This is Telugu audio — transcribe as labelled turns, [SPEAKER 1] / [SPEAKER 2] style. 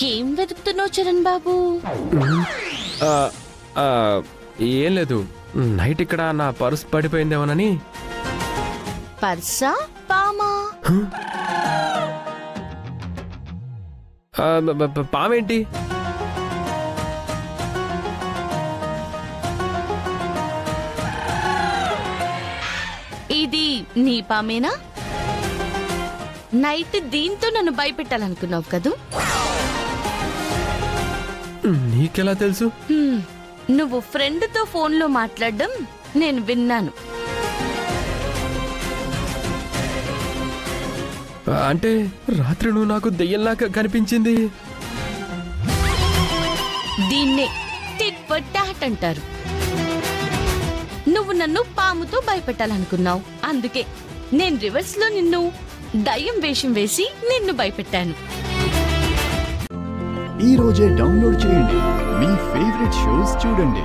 [SPEAKER 1] ఏం వెతుకుతున్నావు చరణ్ బాబు?
[SPEAKER 2] ఏం లేదు, నైట్ ఇక్కడ నా పర్స్ పడిపోయిందేమోనని.
[SPEAKER 1] పర్సా పామా?
[SPEAKER 2] పామేంటి?
[SPEAKER 1] ఇది నీ పామేనా? నైట్ దీంతో నన్ను భయపెట్టాలనుకున్నావు కదూ?
[SPEAKER 2] నీకెలా తెలుసు?
[SPEAKER 1] నువ్వు ఫ్రెండ్తో ఫోన్లో మాట్లాడడం నేను విన్నాను.
[SPEAKER 2] అంటే రాత్రి నువ్వు నాకు దెయ్యంలాగా కనిపించింది.
[SPEAKER 1] దీన్నే టిట్ ఫర్ టాట్ అంటారు. నువ్వు నన్ను పాముతో భయపెట్టాలనుకున్నావు, అందుకే నేను రివర్స్ లో నిన్ను దయ్యం వేషం వేసి నిన్ను భయపెట్టాను.
[SPEAKER 3] ఈ రోజే డౌన్లోడ్ చేయండి, మీ ఫేవరెట్ షోస్ చూడండి.